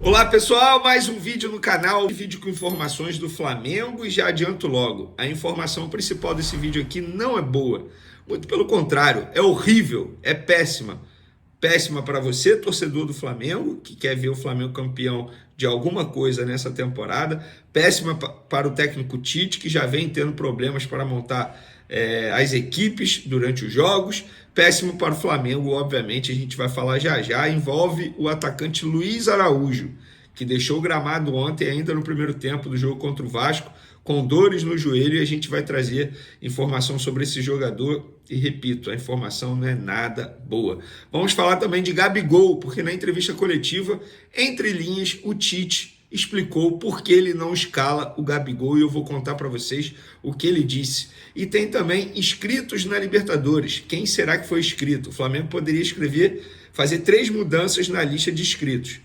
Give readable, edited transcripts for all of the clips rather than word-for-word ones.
Olá pessoal, mais um vídeo no canal, vídeo com informações do Flamengo e já adianto logo, a informação principal desse vídeo aqui não é boa, muito pelo contrário, é horrível, é péssima. Péssima para você, torcedor do Flamengo, que quer ver o Flamengo campeão de alguma coisa nessa temporada, péssima para o técnico Tite, que já vem tendo problemas para montar as equipes durante os jogos, péssimo para o Flamengo, obviamente, a gente vai falar já já, envolve o atacante Luiz Araújo, que deixou o gramado ontem, ainda no primeiro tempo do jogo contra o Vasco, com dores no joelho, e a gente vai trazer informação sobre esse jogador, e repito, a informação não é nada boa. Vamos falar também de Gabigol, porque na entrevista coletiva, entre linhas, o Tite explicou por que ele não escala o Gabigol, e eu vou contar para vocês o que ele disse. E tem também inscritos na Libertadores. Quem será que foi inscrito? O Flamengo poderia fazer 3 mudanças na lista de inscritos.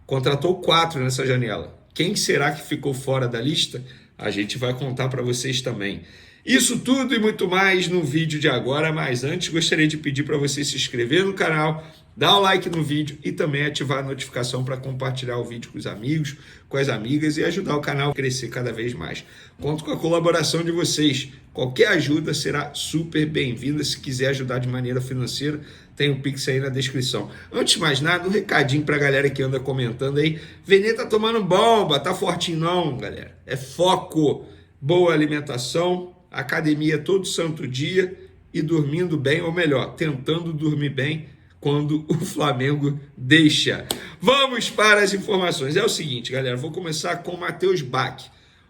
Contratou 4 nessa janela. Quem será que ficou fora da lista? A gente vai contar para vocês também. Isso tudo e muito mais no vídeo de agora, mas antes gostaria de pedir para você se inscrever no canal, dar o like no vídeo e também ativar a notificação para compartilhar o vídeo com os amigos, com as amigas e ajudar o canal a crescer cada vez mais. Conto com a colaboração de vocês. Qualquer ajuda será super bem-vinda. Se quiser ajudar de maneira financeira, tem o Pix aí na descrição. Antes de mais nada, um recadinho pra galera que anda comentando aí. Venê tá tomando bomba, tá fortinho não, galera. É foco, boa alimentação, academia todo santo dia e dormindo bem, ou melhor, tentando dormir bem quando o Flamengo deixa. Vamos para as informações. É o seguinte, galera, vou começar com o Matheus Bach.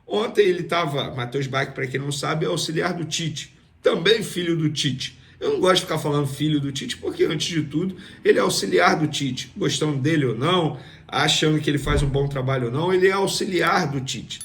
Ontem ele estava, Matheus Bach, para quem não sabe, é auxiliar do Tite, também filho do Tite. Eu não gosto de ficar falando filho do Tite, porque antes de tudo, ele é auxiliar do Tite. Gostando dele ou não, achando que ele faz um bom trabalho ou não, ele é auxiliar do Tite.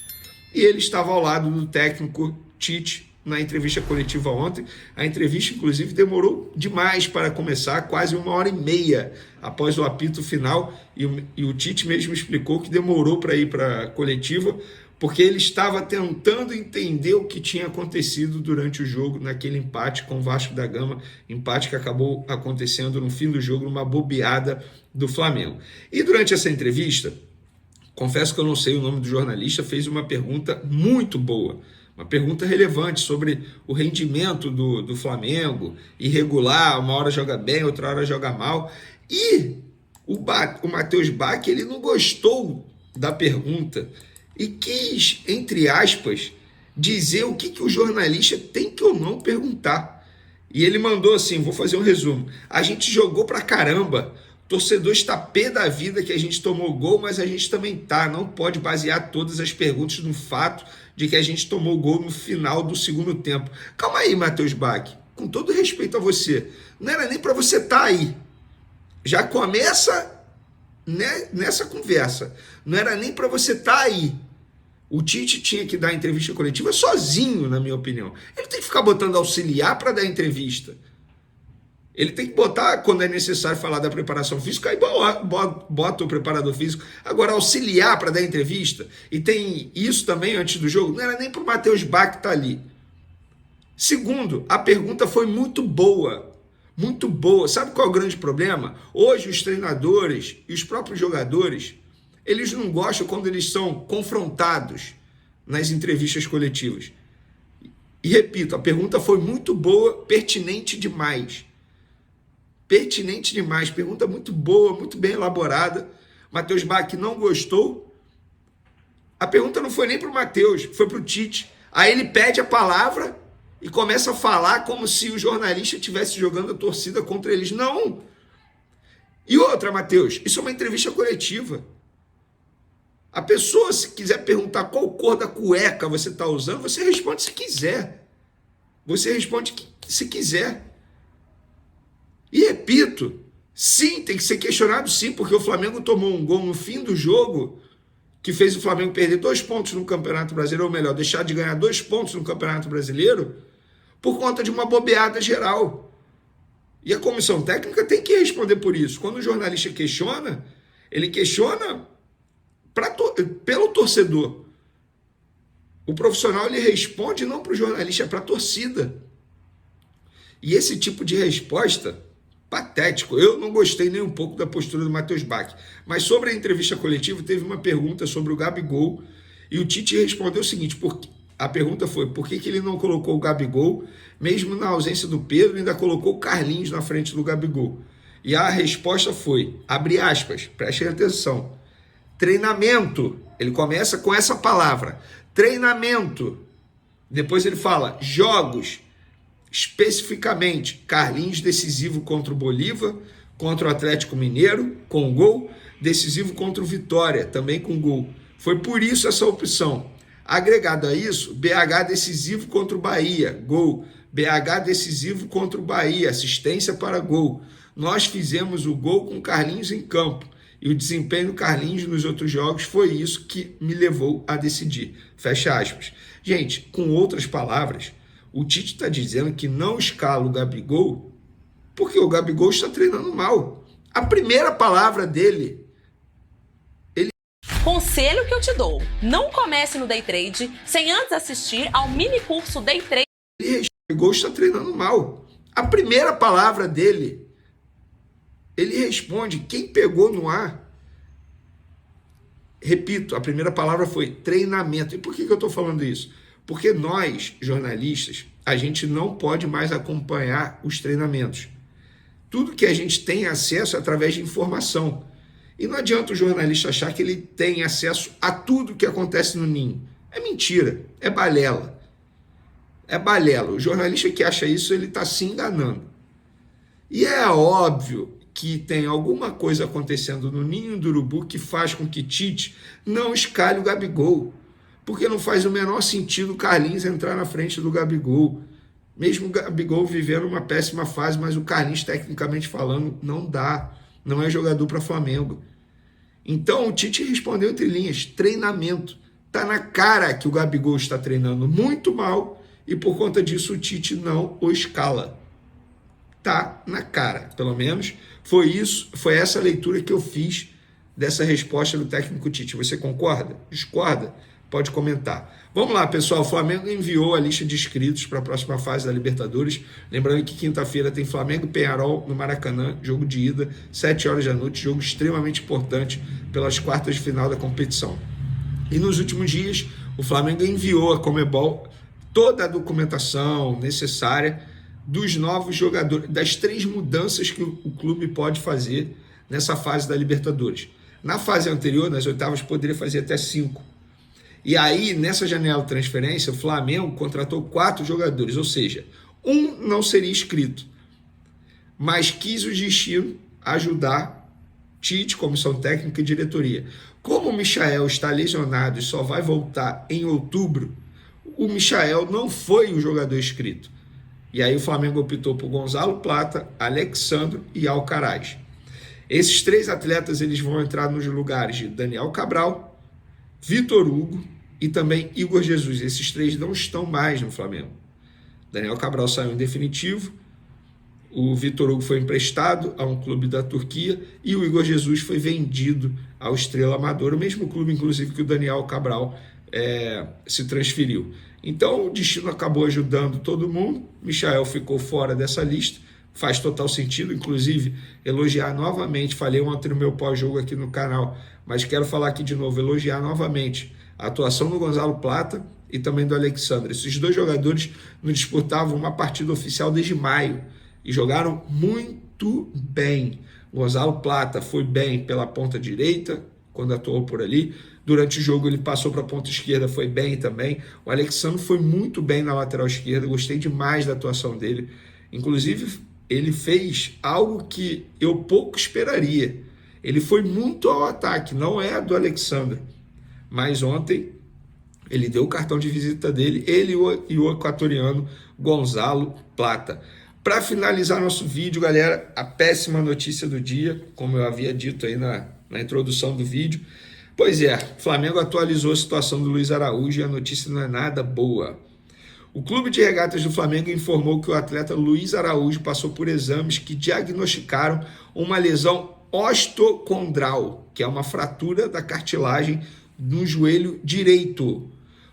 E ele estava ao lado do técnico Tite na entrevista coletiva ontem. A entrevista, inclusive, demorou demais para começar, quase 1h30 após o apito final, e o Tite mesmo explicou que demorou para ir para a coletiva, porque ele estava tentando entender o que tinha acontecido durante o jogo, naquele empate com o Vasco da Gama, empate que acabou acontecendo no fim do jogo, numa bobeada do Flamengo. E durante essa entrevista, confesso que eu não sei o nome do jornalista, fez uma pergunta muito boa, uma pergunta relevante sobre o rendimento do Flamengo, irregular, uma hora joga bem, outra hora joga mal, e o Matheus Bach, ele não gostou da pergunta, e quis, entre aspas, dizer o que o jornalista tem que ou não perguntar. E ele mandou assim, vou fazer um resumo. A gente jogou pra caramba, o torcedor está pé da vida que a gente tomou gol, mas a gente também tá. Não pode basear todas as perguntas no fato de que a gente tomou gol no final do segundo tempo. Calma aí, Matheus Bach, com todo respeito a você, não era nem para você estar aí. Já começa nessa conversa, não era nem para você estar aí. O Tite tinha que dar entrevista coletiva sozinho, na minha opinião. Ele tem que ficar botando auxiliar para dar entrevista. Ele tem que botar, quando é necessário falar da preparação física, aí bota o preparador físico. Agora, auxiliar para dar entrevista, e tem isso também antes do jogo, não era nem para o Matheus Bach que está ali. Segundo, a pergunta foi muito boa. Muito boa. Sabe qual é o grande problema? Hoje os treinadores e os próprios jogadores, eles não gostam quando eles são confrontados nas entrevistas coletivas. E repito, a pergunta foi muito boa, pertinente demais. Pertinente demais, pergunta muito boa, muito bem elaborada. Matheus Bach não gostou. A pergunta não foi nem para o Matheus, foi para o Tite. Aí ele pede a palavra e começa a falar como se o jornalista estivesse jogando a torcida contra eles. Não! E outra, Matheus, isso é uma entrevista coletiva. A pessoa, se quiser perguntar qual cor da cueca você está usando, você responde se quiser. Você responde se quiser. E repito, sim, tem que ser questionado sim, porque o Flamengo tomou um gol no fim do jogo que fez o Flamengo perder 2 pontos no Campeonato Brasileiro, ou melhor, deixar de ganhar 2 pontos no Campeonato Brasileiro, por conta de uma bobeada geral. E a comissão técnica tem que responder por isso. Quando o jornalista questiona, ele questiona pelo torcedor. O profissional, ele responde não para o jornalista, é para a torcida. E esse tipo de resposta patético. Eu não gostei nem um pouco da postura do Matheus Bach. Mas sobre a entrevista coletiva, teve uma pergunta sobre o Gabigol e o Tite respondeu o seguinte, a pergunta foi, por que ele não colocou o Gabigol, mesmo na ausência do Pedro, ainda colocou o Carlinhos na frente do Gabigol? E a resposta foi, abre aspas, prestem atenção, treinamento. Ele começa com essa palavra, treinamento. Depois ele fala, jogos, especificamente, Carlinhos decisivo contra o Bolívar, contra o Atlético Mineiro, com gol, decisivo contra o Vitória, também com gol. Foi por isso essa opção. Agregado a isso, BH decisivo contra o Bahia, gol. BH decisivo contra o Bahia, assistência para gol. Nós fizemos o gol com Carlinhos em campo. E o desempenho do Carlinhos nos outros jogos foi isso que me levou a decidir. Fecha aspas. Gente, com outras palavras, o Tite está dizendo que não escala o Gabigol porque o Gabigol está treinando mal. A primeira palavra dele... Conselho que eu te dou, não comece no Day Trade sem antes assistir ao mini curso Day Trade. O Gabigol está treinando mal. A primeira palavra dele, ele responde, quem pegou no ar, repito, a primeira palavra foi treinamento. E por que eu estou falando isso? Porque nós, jornalistas, a gente não pode mais acompanhar os treinamentos. Tudo que a gente tem acesso é através de informação. E não adianta o jornalista achar que ele tem acesso a tudo que acontece no ninho. É mentira, é balela. É balela. O jornalista que acha isso, ele está se enganando. E é óbvio que tem alguma coisa acontecendo no ninho do urubu que faz com que Tite não escale o Gabigol. Porque não faz o menor sentido o Carlinhos entrar na frente do Gabigol. Mesmo o Gabigol vivendo uma péssima fase, mas o Carlinhos, tecnicamente falando, não dá. Não é jogador para Flamengo. Então o Tite respondeu entre linhas, treinamento. Está na cara que o Gabigol está treinando muito mal e por conta disso o Tite não o escala. Tá na cara, pelo menos foi essa leitura que eu fiz dessa resposta do técnico Tite. Você concorda? Discorda? Pode comentar. Vamos lá, pessoal. O Flamengo enviou a lista de inscritos para a próxima fase da Libertadores. Lembrando que quinta-feira tem Flamengo e Peñarol no Maracanã, jogo de ida, 7 horas da noite, jogo extremamente importante pelas quartas de final da competição. E nos últimos dias, o Flamengo enviou a Conmebol toda a documentação necessária dos novos jogadores, das 3 mudanças que o clube pode fazer nessa fase da Libertadores. Na fase anterior, nas oitavas, poderia fazer até 5. E aí, nessa janela de transferência, o Flamengo contratou 4 jogadores, ou seja, um não seria inscrito, mas quis o destino ajudar Tite, comissão técnica e diretoria. Como o Michael está lesionado e só vai voltar em outubro, o Michael não foi o jogador inscrito. E aí o Flamengo optou por Gonzalo Plata, Alexandro e Alcaraz. Esses 3 atletas eles vão entrar nos lugares de Daniel Cabral, Vitor Hugo e também Igor Jesus. Esses 3 não estão mais no Flamengo. Daniel Cabral saiu em definitivo, o Vitor Hugo foi emprestado a um clube da Turquia e o Igor Jesus foi vendido ao Estrela Amadora, o mesmo clube, inclusive, que o Daniel Cabral se transferiu. Então, o destino acabou ajudando todo mundo. Michael ficou fora dessa lista. Faz total sentido, inclusive, elogiar novamente. Falei ontem no meu pós-jogo aqui no canal, mas quero falar aqui de novo, elogiar novamente a atuação do Gonzalo Plata e também do Alexandre. Esses 2 jogadores não disputavam uma partida oficial desde maio e jogaram muito bem. Gonzalo Plata foi bem pela ponta direita, quando atuou por ali. Durante o jogo ele passou para a ponta esquerda, foi bem também. O Alexandre foi muito bem na lateral esquerda, gostei demais da atuação dele. Inclusive, ele fez algo que eu pouco esperaria. Ele foi muito ao ataque, não é do Alexandre. Mas ontem ele deu o cartão de visita dele, ele e o equatoriano Gonzalo Plata. Para finalizar nosso vídeo, galera, a péssima notícia do dia, como eu havia dito aí na introdução do vídeo. Pois é, o Flamengo atualizou a situação do Luiz Araújo e a notícia não é nada boa. O Clube de Regatas do Flamengo informou que o atleta Luiz Araújo passou por exames que diagnosticaram uma lesão ostocondral, que é uma fratura da cartilagem no joelho direito.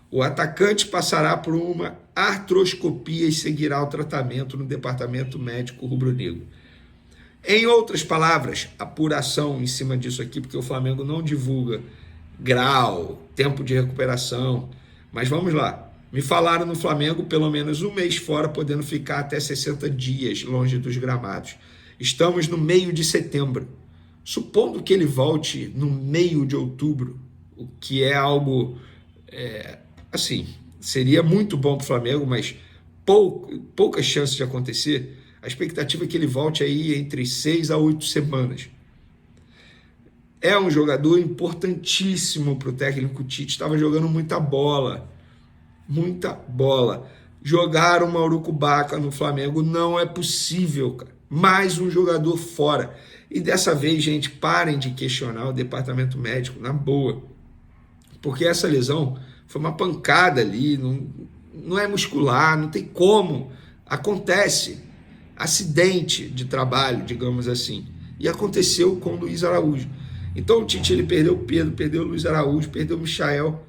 O atacante passará por uma artroscopia e seguirá o tratamento no departamento médico rubro-negro. Em outras palavras, apuração em cima disso aqui, porque o Flamengo não divulga grau, tempo de recuperação. Mas vamos lá. Me falaram no Flamengo pelo menos um mês fora, podendo ficar até 60 dias longe dos gramados. Estamos no meio de setembro. Supondo que ele volte no meio de outubro, o que é algo, assim, seria muito bom para o Flamengo, mas poucas chances de acontecer. A expectativa é que ele volte aí entre 6 a 8 semanas. É um jogador importantíssimo para o técnico Tite, estava jogando muita bola. Jogar o Mauro Baca no Flamengo não é possível, cara. Mais um jogador fora. E dessa vez, gente, parem de questionar o departamento médico, na boa. Porque essa lesão foi uma pancada ali, não é muscular, não tem como. Acontece. Acidente de trabalho, digamos assim. E aconteceu com o Luiz Araújo. Então o Tite ele perdeu o Pedro, perdeu o Luiz Araújo, perdeu o Michael.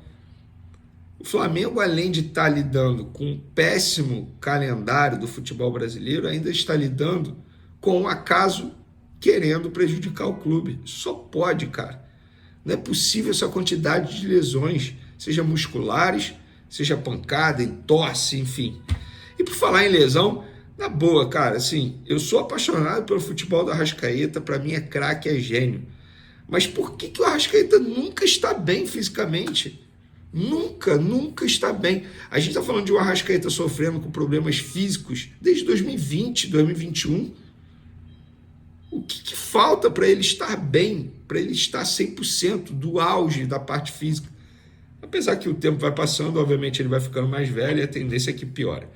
O Flamengo, além de estar lidando com um péssimo calendário do futebol brasileiro, ainda está lidando com um acaso querendo prejudicar o clube. Só pode, cara. Não é possível essa quantidade de lesões, seja musculares, seja pancada, entorse, enfim. E por falar em lesão, na boa, cara, assim, eu sou apaixonado pelo futebol do Arrascaeta, para mim é craque, é gênio. Mas por que o Arrascaeta nunca está bem fisicamente? Nunca está bem. A gente está falando de um Arrascaeta sofrendo com problemas físicos desde 2020, 2021. O que falta para ele estar bem, para ele estar 100% do auge da parte física? Apesar que o tempo vai passando, obviamente ele vai ficando mais velho e a tendência é que piora.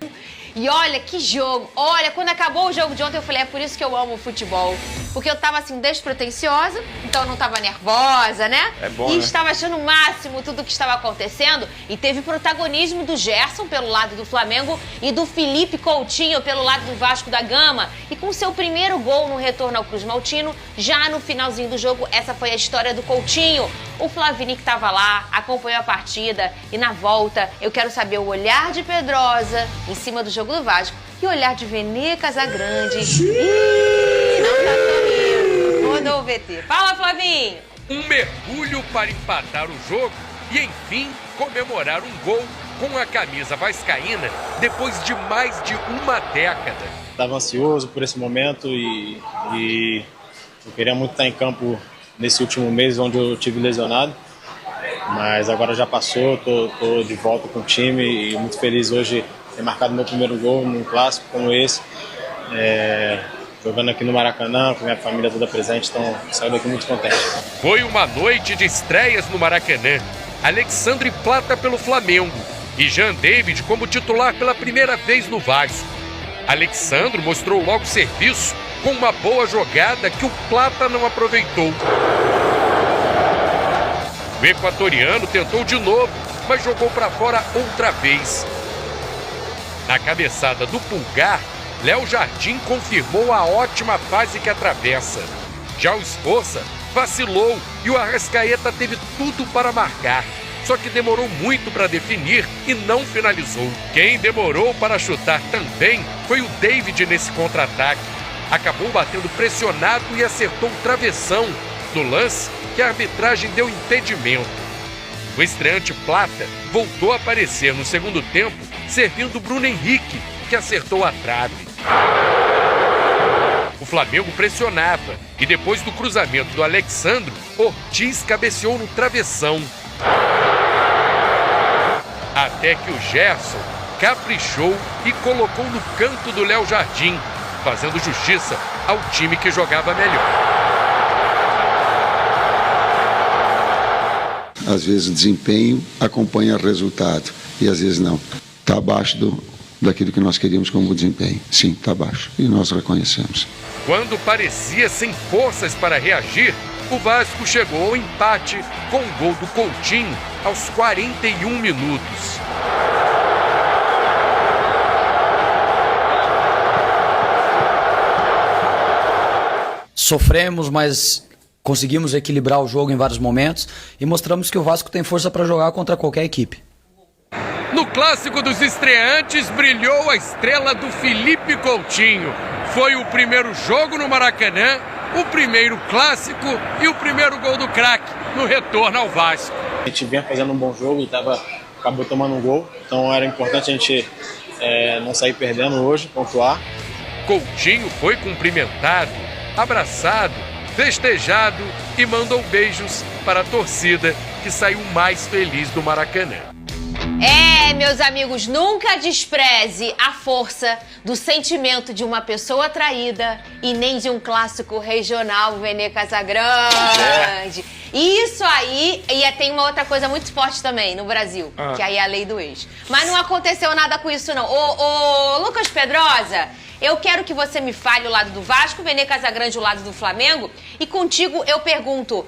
E olha que jogo, olha, quando acabou o jogo de ontem eu falei, é por isso que eu amo o futebol. Porque eu tava assim, despretensiosa, então eu não tava nervosa, né? É bom, e né? estava achando o máximo tudo o que estava acontecendo. E teve protagonismo do Gerson pelo lado do Flamengo e do Felipe Coutinho pelo lado do Vasco da Gama. E com seu primeiro gol no retorno ao Cruz Maltino, já no finalzinho do jogo, essa foi a história do Coutinho. O Flavini que tava lá, acompanhou a partida e na volta eu quero saber o olhar de Pedrosa em cima do jogo do Vasco e o olhar de Vene Casagrande. Ih, não tá sorrindo. Mandou o VT. Fala, Flavinho! Um mergulho para empatar o jogo e, enfim, comemorar um gol com a camisa vascaína depois de mais de uma década. Estava ansioso por esse momento e eu queria muito estar em campo nesse último mês onde eu tive lesionado, mas agora já passou, estou de volta com o time e muito feliz hoje ter marcado meu primeiro gol num clássico como esse, jogando aqui no Maracanã, com minha família toda presente, então saio daqui muito contente. Foi uma noite de estreias no Maracanã. Alexandre Plata pelo Flamengo e Jean David como titular pela primeira vez no Vasco. Alexandre mostrou logo serviço com uma boa jogada que o Plata não aproveitou. O equatoriano tentou de novo, mas jogou para fora outra vez. Na cabeçada do Pulgar, Léo Jardim confirmou a ótima fase que atravessa. Já o Esforça vacilou e o Arrascaeta teve tudo para marcar. Só que demorou muito para definir e não finalizou. Quem demorou para chutar também foi o David nesse contra-ataque. Acabou batendo pressionado e acertou o travessão. No lance, que a arbitragem deu impedimento. O estreante Plata voltou a aparecer no segundo tempo, servindo Bruno Henrique, que acertou a trave. O Flamengo pressionava e depois do cruzamento do Alexandre, Ortiz cabeceou no travessão. Até que o Gerson caprichou e colocou no canto do Léo Jardim, fazendo justiça ao time que jogava melhor. Às vezes o desempenho acompanha o resultado e às vezes não. Está abaixo daquilo que nós queríamos como desempenho. Sim, está abaixo e nós reconhecemos. Quando parecia sem forças para reagir, o Vasco chegou ao empate com o gol do Coutinho aos 41 minutos. Sofremos, mas conseguimos equilibrar o jogo em vários momentos e mostramos que o Vasco tem força para jogar contra qualquer equipe. No clássico dos estreantes, brilhou a estrela do Felipe Coutinho. Foi o primeiro jogo no Maracanã, o primeiro clássico e o primeiro gol do craque no retorno ao Vasco. A gente vinha fazendo um bom jogo e acabou tomando um gol, então era importante a gente não sair perdendo hoje, pontuar. Coutinho foi cumprimentado, abraçado, festejado e mandou beijos para a torcida que saiu mais feliz do Maracanã. Meus amigos, nunca despreze a força do sentimento de uma pessoa traída e nem de um clássico regional, Vene Casagrande. Isso aí, e tem uma outra coisa muito forte também no Brasil, que aí é a lei do ex. Mas não aconteceu nada com isso, não. Ô, Lucas Pedrosa, eu quero que você me fale o lado do Vasco, Vene Casagrande o lado do Flamengo. E contigo eu pergunto,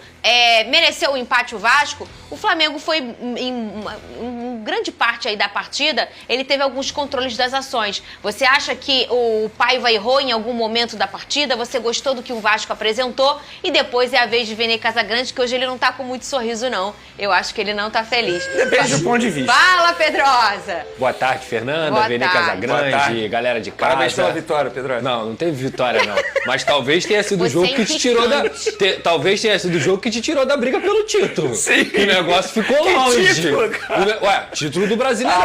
mereceu o empate o Vasco? O Flamengo foi, em grande parte aí da partida, ele teve alguns controles das ações. Você acha que o Paiva errou em algum momento da partida? Você gostou do que o Vasco apresentou? E depois é a vez de Vene Casagrande, que hoje ele não tá com muito sorriso, não. Eu acho que ele não tá feliz. Depende do ponto de vista. Fala, Pedrosa! Boa tarde, Fernanda, Vene Casagrande, galera de casa. Parabéns pela vitória, Pedro. Não teve vitória, não. Mas talvez tenha sido o jogo que te tirou da... Talvez tenha sido o jogo que te tirou da briga pelo título. Sim. O negócio ficou longe. Título, cara? Ué, título do Brasileirão.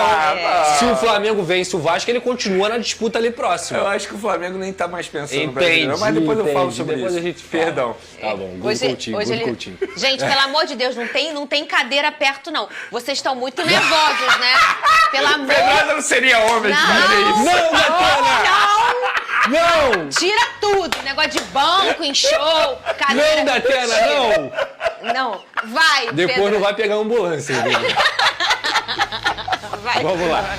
Se o Flamengo vence o Vasco, ele continua na disputa ali próximo. Eu acho que o Flamengo nem tá mais pensando no Brasileirão, mas depois eu falo sobre depois isso. A gente Perdão. Tá bom, gol do Coutinho. Gente, pelo amor de Deus, não tem cadeira perto, não. Vocês estão muito nervosos, né? Pelo amor de Deus. Pedrosa não seria homem de dizer isso. Não, Datena! Não! Tira tudo, negócio de banco, em show, cadeira. Não, Datena, não! Não, vai, Depois Pedro. não vai pegar ambulância, entendeu? Vai. Vamos lá.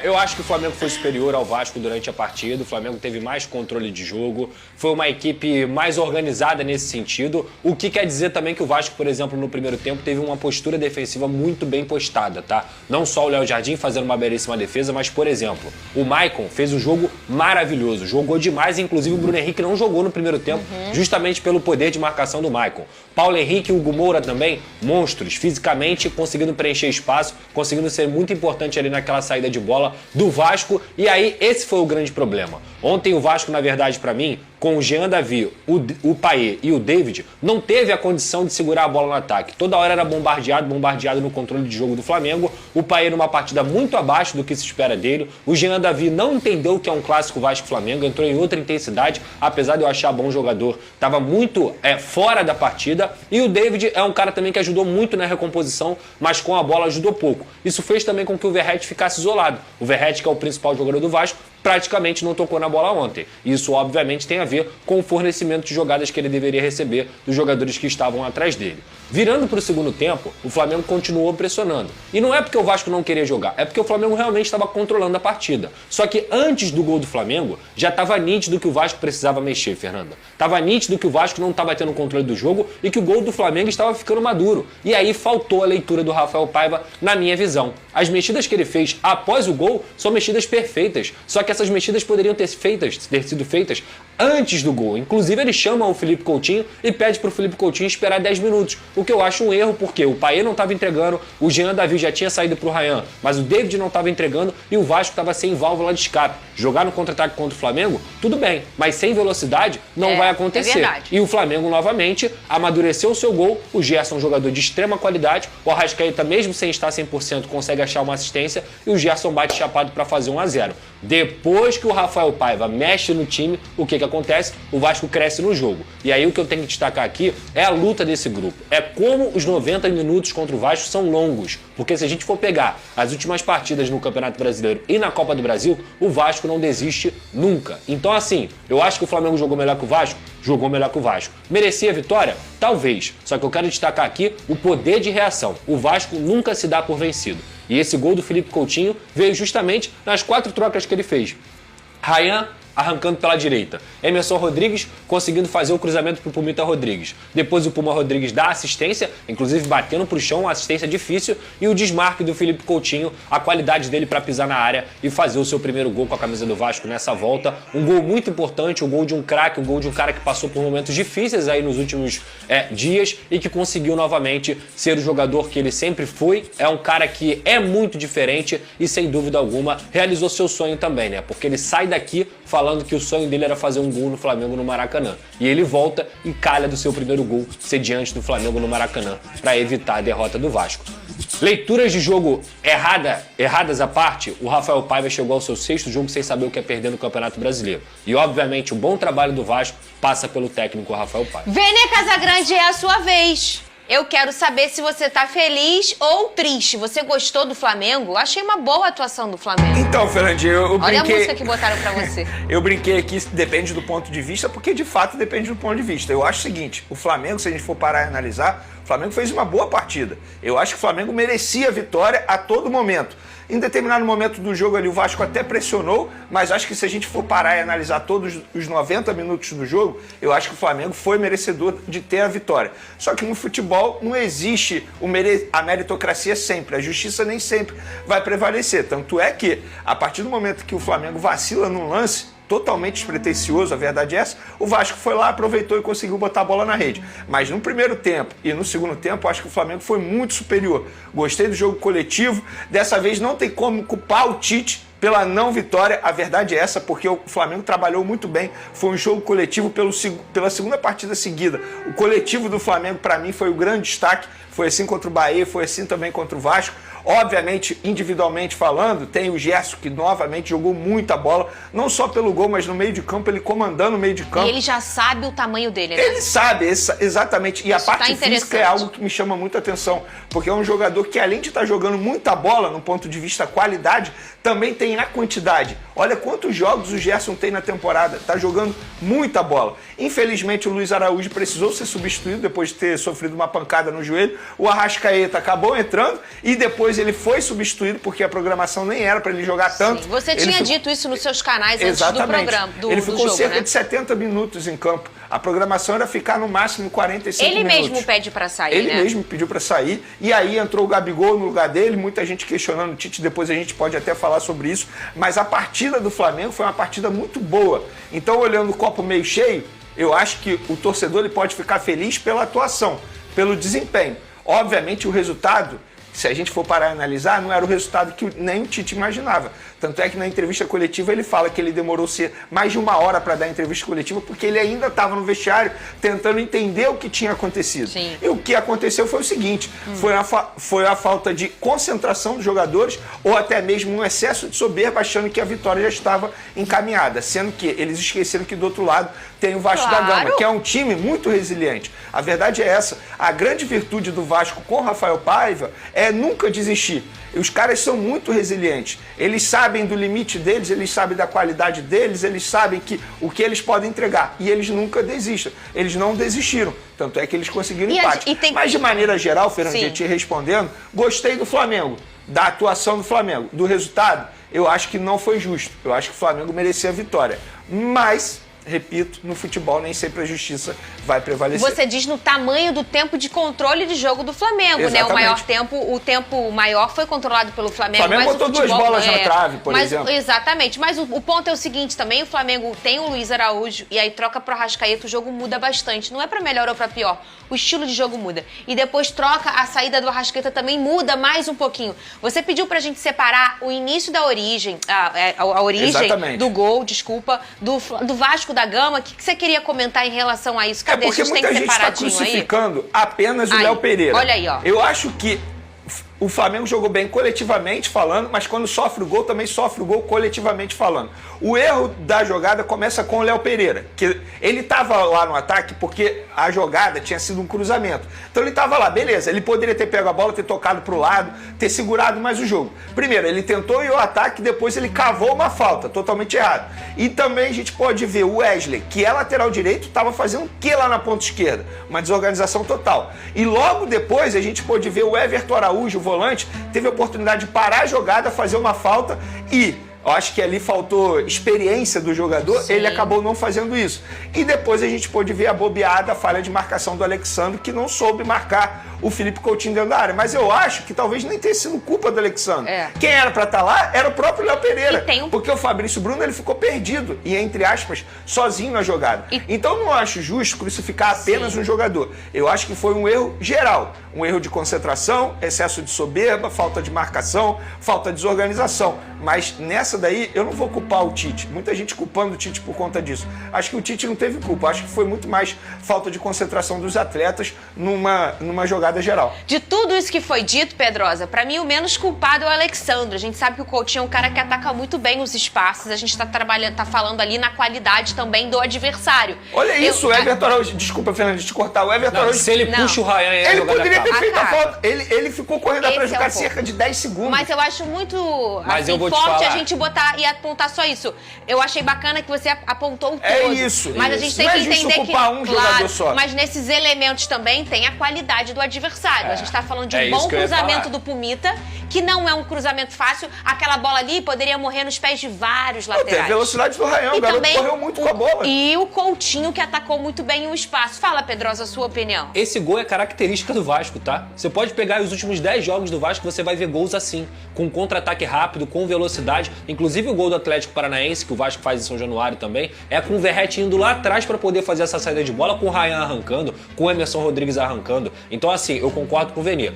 Eu acho que o Flamengo foi superior ao Vasco durante a partida. O Flamengo teve mais controle de jogo. Foi uma equipe mais organizada nesse sentido. O que quer dizer também que o Vasco, por exemplo, no primeiro tempo, teve uma postura defensiva muito bem postada, tá? Não só o Léo Jardim fazendo uma belíssima defesa, mas, por exemplo, o Maicon fez um jogo maravilhoso. Jogou demais, inclusive o Bruno Henrique não jogou no primeiro tempo, justamente pelo poder de marcação do Maicon. Paulo Henrique e o Hugo Moura também, monstros, fisicamente, conseguindo preencher espaço, conseguindo ser muito importante ali naquela saída de bola do Vasco. E aí, esse foi o grande problema. Ontem o Vasco, na verdade, pra mim, com o Jean Davi, o Payet e o David, não teve a condição de segurar a bola no ataque. Toda hora era bombardeado no controle de jogo do Flamengo. O Payet numa partida muito abaixo do que se espera dele. O Jean Davi não entendeu o que é um clássico Vasco-Flamengo, entrou em outra intensidade, apesar de eu achar bom jogador, estava muito fora da partida. E o David é um cara também que ajudou muito na recomposição, mas com a bola ajudou pouco. Isso fez também com que o Verratti ficasse isolado. O Verratti, que é o principal jogador do Vasco, praticamente não tocou na bola ontem. Isso, obviamente, tem a ver com o fornecimento de jogadas que ele deveria receber dos jogadores que estavam atrás dele. Virando para o segundo tempo, o Flamengo continuou pressionando. E não é porque o Vasco não queria jogar, é porque o Flamengo realmente estava controlando a partida. Só que antes do gol do Flamengo, já estava nítido que o Vasco precisava mexer, Fernanda. Estava nítido que o Vasco não estava tendo controle do jogo e que o gol do Flamengo estava ficando maduro. E aí faltou a leitura do Rafael Paiva, na minha visão. As mexidas que ele fez após o gol são mexidas perfeitas. Só que essas mexidas poderiam ter sido feitas antes do gol. Inclusive, ele chama o Felipe Coutinho e pede para o Felipe Coutinho esperar 10 minutos. O que eu acho um erro, porque o Payet não estava entregando, o Jean Davi já tinha saído para o Ryan, mas o David não estava entregando e o Vasco estava sem válvula de escape. Jogar no contra-ataque contra o Flamengo, tudo bem, mas sem velocidade não vai acontecer. E o Flamengo, novamente, amadureceu o seu gol. O Gerson é um jogador de extrema qualidade. O Arrascaeta, mesmo sem estar 100%, consegue achar uma assistência e o Gerson bate chapado para fazer 1-0. Depois que o Rafael Paiva mexe no time, o que acontece? O Vasco cresce no jogo. E aí o que eu tenho que destacar aqui é a luta desse grupo. É como os 90 minutos contra o Vasco são longos. Porque se a gente for pegar as últimas partidas no Campeonato Brasileiro e na Copa do Brasil, o Vasco não desiste nunca. Então, assim, eu acho que o Flamengo jogou melhor que o Vasco? Jogou melhor que o Vasco. Merecia a vitória? Talvez. Só que eu quero destacar aqui o poder de reação. O Vasco nunca se dá por vencido. E esse gol do Felipe Coutinho veio justamente nas 4 trocas que ele fez. Ryan arrancando pela direita. Emerson Rodrigues conseguindo fazer o cruzamento para o Pumita Rodrigues. Depois o Puma Rodrigues dá assistência, inclusive batendo para o chão, uma assistência difícil, e o desmarque do Felipe Coutinho, a qualidade dele para pisar na área e fazer o seu primeiro gol com a camisa do Vasco nessa volta. Um gol muito importante, um gol de um craque, um gol de um cara que passou por momentos difíceis aí nos últimos dias e que conseguiu novamente ser o jogador que ele sempre foi. É um cara que é muito diferente e, sem dúvida alguma, realizou seu sonho também, né? Porque ele sai daqui falando falando que o sonho dele era fazer um gol no Flamengo no Maracanã. E ele volta e calha do seu primeiro gol ser diante do Flamengo no Maracanã, para evitar a derrota do Vasco. Leituras de jogo erradas à parte, o Rafael Paiva chegou ao seu 6º jogo sem saber o que é perder no Campeonato Brasileiro. E, obviamente, o bom trabalho do Vasco passa pelo técnico Rafael Paiva. Vênia Casagrande, é a sua vez. Eu quero saber se você tá feliz ou triste. Você gostou do Flamengo? Achei uma boa atuação do Flamengo. Então, Fernandinho, eu brinquei... Olha a música que botaram pra você. Eu brinquei aqui, depende do ponto de vista, porque de fato depende do ponto de vista. Eu acho o seguinte, o Flamengo, se a gente for parar e analisar, o Flamengo fez uma boa partida. Eu acho que o Flamengo merecia a vitória a todo momento. Em determinado momento do jogo ali, o Vasco até pressionou, mas acho que se a gente for parar e analisar todos os 90 minutos do jogo, eu acho que o Flamengo foi merecedor de ter a vitória. Só que no futebol não existe a meritocracia sempre, a justiça nem sempre vai prevalecer. Tanto é que, a partir do momento que o Flamengo vacila num lance totalmente despretensioso, a verdade é essa, o Vasco foi lá, aproveitou e conseguiu botar a bola na rede. Mas no primeiro tempo e no segundo tempo, acho que o Flamengo foi muito superior. Gostei do jogo coletivo, dessa vez não tem como culpar o Tite pela não vitória, a verdade é essa, porque o Flamengo trabalhou muito bem, foi um jogo coletivo pela segunda partida seguida. O coletivo do Flamengo, para mim, foi o grande destaque, foi assim contra o Bahia, foi assim também contra o Vasco. Obviamente, individualmente falando, tem o Gerson, que novamente jogou muita bola, não só pelo gol, mas no meio de campo, ele comandando o meio de campo. E ele já sabe o tamanho dele, né? Ele sabe, exatamente. E a parte física é algo que me chama muita atenção, porque é um jogador que, além de estar jogando muita bola, no ponto de vista qualidade, também tem a quantidade. Olha quantos jogos o Gerson tem na temporada, está jogando muita bola. Infelizmente, o Luiz Araújo precisou ser substituído depois de ter sofrido uma pancada no joelho. O Arrascaeta acabou entrando e depois ele foi substituído porque a programação nem era para ele jogar tanto. Sim, você tinha dito isso nos seus canais antes Exatamente. do programa, ele ficou jogo, cerca né? de 70 minutos em campo. A programação era ficar no máximo 45 minutos. Ele mesmo pede para sair, Ele né? mesmo pediu para sair. E aí entrou o Gabigol no lugar dele, muita gente questionando o Tite, depois a gente pode até falar sobre isso. Mas a partida do Flamengo foi uma partida muito boa. Então, olhando o copo meio cheio, eu acho que o torcedor ele pode ficar feliz pela atuação, pelo desempenho. Obviamente, o resultado, se a gente for parar e analisar, não era o resultado que nem o Tite imaginava. Tanto é que na entrevista coletiva ele fala que ele demorou mais de 1 hora para dar a entrevista coletiva porque ele ainda estava no vestiário tentando entender o que tinha acontecido. Sim. E o que aconteceu foi o seguinte, foi a falta de concentração dos jogadores ou até mesmo um excesso de soberba achando que a vitória já estava encaminhada, sendo que eles esqueceram que do outro lado tem o Vasco da Gama, que é um time muito resiliente. A verdade é essa, a grande virtude do Vasco com o Rafael Paiva é nunca desistir. Os caras são muito resilientes. Eles sabem do limite deles, eles sabem da qualidade deles, eles sabem o que eles podem entregar. E eles nunca desistem. Eles não desistiram. Tanto é que eles conseguiram empate. Mas de maneira geral, Fernandinho, te respondendo, gostei do Flamengo, da atuação do Flamengo. Do resultado, eu acho que não foi justo. Eu acho que o Flamengo merecia a vitória. Mas, repito, no futebol nem sempre a justiça vai prevalecer. Você diz no tamanho do tempo de controle de jogo do Flamengo, Exatamente. né? O tempo maior foi controlado pelo Flamengo. O Flamengo botou 2 bolas na trave, por exemplo. Exatamente. Mas o ponto é o seguinte também, o Flamengo tem o Luiz Araújo e aí troca pro Arrascaeta, o jogo muda bastante. Não é pra melhor ou pra pior. O estilo de jogo muda. E depois troca, a saída do Arrascaeta também muda mais um pouquinho. Você pediu pra gente separar o início da origem, a origem Exatamente. do gol, desculpa, do Vasco da Gama. O que você queria comentar em relação a isso? Cadê? Porque muita gente está crucificando apenas o Léo Pereira. Olha aí, ó. Eu acho que o Flamengo jogou bem coletivamente falando, mas quando sofre o gol, também sofre o gol coletivamente falando. O erro da jogada começa com o Léo Pereira, que ele estava lá no ataque porque a jogada tinha sido um cruzamento. Então ele estava lá, beleza, ele poderia ter pego a bola, ter tocado para o lado, ter segurado mais o jogo. Primeiro, ele tentou ir ao ataque, depois ele cavou uma falta, totalmente errado. E também a gente pode ver o Wesley, que é lateral direito, estava fazendo o que lá na ponta esquerda? Uma desorganização total. E logo depois a gente pode ver o Everton Araújo, o volante, teve a oportunidade de parar a jogada, fazer uma falta e eu acho que ali faltou experiência do jogador, ele acabou não fazendo isso. E depois a gente pôde ver a bobeada, a falha de marcação do Alexandre, que não soube marcar o Felipe Coutinho dentro da área. Mas eu acho que talvez nem tenha sido culpa do Alexandre. Quem era pra estar lá era o próprio Léo Pereira. Porque o Fabrício Bruno ele ficou perdido e, entre aspas, sozinho na jogada. Então não acho justo crucificar apenas um jogador. Eu acho que foi um erro geral. Um erro de concentração, excesso de soberba, falta de marcação, falta de desorganização. Mas nessa nessa daí, eu não vou culpar o Tite. Muita gente culpando o Tite por conta disso. Acho que o Tite não teve culpa. Acho que foi muito mais falta de concentração dos atletas numa jogada geral. De tudo isso que foi dito, Pedrosa, pra mim o menos culpado é o Alexandre. A gente sabe que o Coutinho é um cara que ataca muito bem os espaços. A gente tá falando ali na qualidade também do adversário. Olha isso, o Everton Araújo. Desculpa, Fernando, de te cortar. O Everton Araújo. Se ele puxa o Ryan, ele poderia ter feito a falta. Ele ficou correndo atrás do cara um cerca de 10 segundos. Mas eu acho muito Mas eu vou te forte falar. a gente botar e apontar só isso. Eu achei bacana que você apontou o todo. É isso. Mas a gente tem Não que é justo entender que, ocupar um jogador só. mas nesses elementos também tem a qualidade do adversário. A gente tá falando de um isso bom que eu ia cruzamento falar. do Pumita, que não é um cruzamento fácil. Aquela bola ali poderia morrer nos pés de vários Tem a laterais. velocidade do Ryan, o garoto correu muito com a bola. E o Coutinho que atacou muito bem o espaço. Fala, Pedrosa, a sua opinião. Esse gol é característica do Vasco, tá? Você pode pegar os últimos 10 jogos do Vasco, você vai ver gols assim, com contra-ataque rápido, com velocidade. Inclusive o gol do Atlético Paranaense, que o Vasco faz em São Januário também, é com o Verratti indo lá atrás para poder fazer essa saída de bola, com o Ryan arrancando, com o Emerson Rodrigues arrancando. Então assim, eu concordo com o Vene.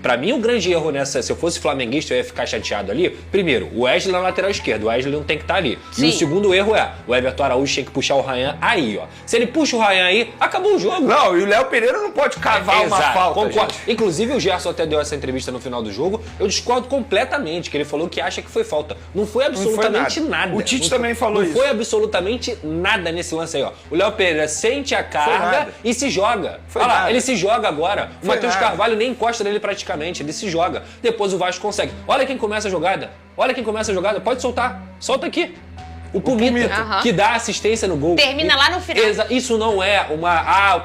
Pra mim o grande erro nessa, se eu fosse flamenguista eu ia ficar chateado ali. Primeiro, o Wesley na lateral esquerda, o Wesley não tem que estar ali. Sim. E o segundo erro é, o Everton Araújo tem que puxar o Ryan aí, ó. Se ele puxa o Ryan aí, acabou o jogo. Não, e o Léo Pereira não pode cavar uma Exato, falta, concordo. gente. Inclusive o Gerson até deu essa entrevista no final do jogo, eu discordo completamente, que ele falou que acha que foi falta. Não foi absolutamente nada. O Tite Não- também falou isso. Não foi absolutamente nada nesse lance aí, ó. O Léo Pereira sente a carga nada. e se joga. Foi Olha lá, nada. ele se joga agora. O Foi Matheus nada. Carvalho nem encosta nele praticamente, ele se joga. Depois o Vasco consegue. Olha quem começa a jogada. Olha quem começa a jogada. Pode soltar. Solta aqui. O Pumita, Aham. que dá assistência no gol. Termina lá no final. Isso não é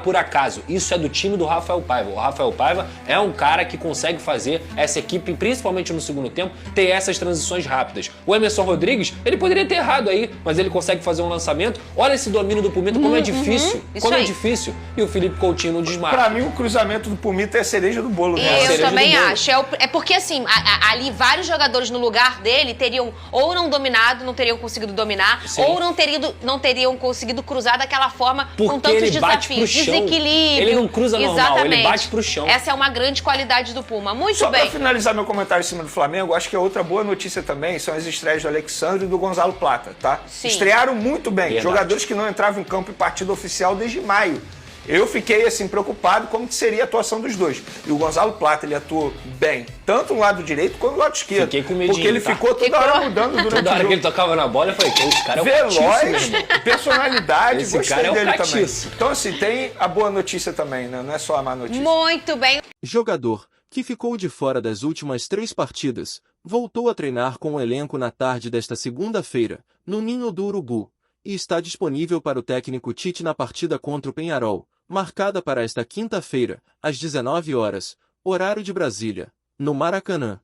por acaso. Isso é do time do Rafael Paiva. O Rafael Paiva é um cara que consegue fazer essa equipe, principalmente no segundo tempo, ter essas transições rápidas. O Emerson Rodrigues, ele poderia ter errado aí, mas ele consegue fazer um lançamento. Olha esse domínio do Pumita, como é difícil. Isso Como é aí. difícil. E o Felipe Coutinho não desmarca. Pra mim, o cruzamento do Pumita é a cereja do bolo. E né? eu cereja também do bolo. acho. É porque, assim, ali vários jogadores no lugar dele teriam ou não dominado, não teriam conseguido dominar, Sim. ou não teriam conseguido cruzar daquela forma com Porque tantos ele bate desafios. pro chão. Desequilíbrio. Ele não cruza normal, Exatamente. ele bate pro chão. Essa é uma grande qualidade do Puma. Muito Só bem. pra finalizar meu comentário em cima do Flamengo, acho que a outra boa notícia também são as estreias do Alexandre e do Gonzalo Plata, tá? Sim. Estrearam muito bem. Verdade. Jogadores que não entravam em campo em partida oficial desde maio. Eu fiquei, assim, preocupado como que seria a atuação dos dois. E o Gonzalo Plata, ele atuou bem, tanto no lado direito quanto no lado esquerdo. Fiquei com medinho, porque ele tá? ficou toda hora mudando durante Toda o hora que jogo. ele tocava na bola, eu falei, esse cara é o Catiço, meu Veloz, irmão. personalidade, Esse gostei cara é o dele também. Catiço. Então, assim, tem a boa notícia também, né? Não é só a má notícia. Muito bem. Jogador, que ficou de fora das últimas 3 partidas, voltou a treinar com o elenco na tarde desta segunda-feira, no Ninho do Urubu, e está disponível para o técnico Tite na partida contra o Peñarol, marcada para esta quinta-feira, às 19 horas, horário de Brasília, no Maracanã.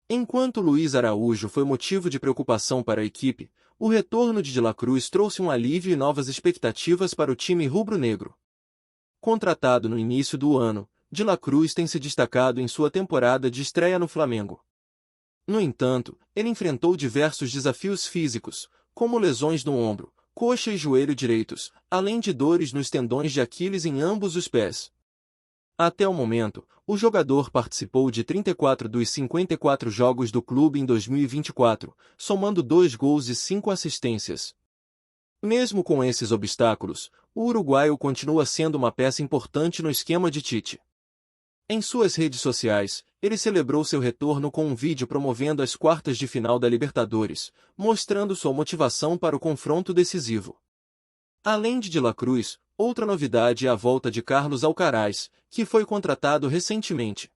Enquanto Luiz Araújo foi motivo de preocupação para a equipe, o retorno de La Cruz trouxe um alívio e novas expectativas para o time rubro-negro. Contratado no início do ano, De La Cruz tem se destacado em sua temporada de estreia no Flamengo. No entanto, ele enfrentou diversos desafios físicos, como lesões no ombro, coxa e joelho direitos, além de dores nos tendões de Aquiles em ambos os pés. Até o momento, o jogador participou de 34 dos 54 jogos do clube em 2024, somando 2 gols e 5 assistências. Mesmo com esses obstáculos, o uruguaio continua sendo uma peça importante no esquema de Tite. Em suas redes sociais, ele celebrou seu retorno com um vídeo promovendo as quartas de final da Libertadores, mostrando sua motivação para o confronto decisivo. Além de La Cruz, outra novidade é a volta de Carlos Alcaraz, que foi contratado recentemente.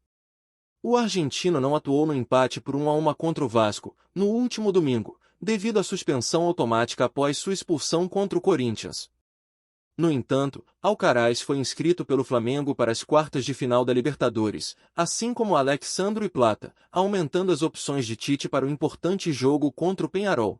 O argentino não atuou no empate por 1-1 contra o Vasco, no último domingo, devido à suspensão automática após sua expulsão contra o Corinthians. No entanto, Alcaraz foi inscrito pelo Flamengo para as quartas de final da Libertadores, assim como Alexandre e Plata, aumentando as opções de Tite para o importante jogo contra o Peñarol.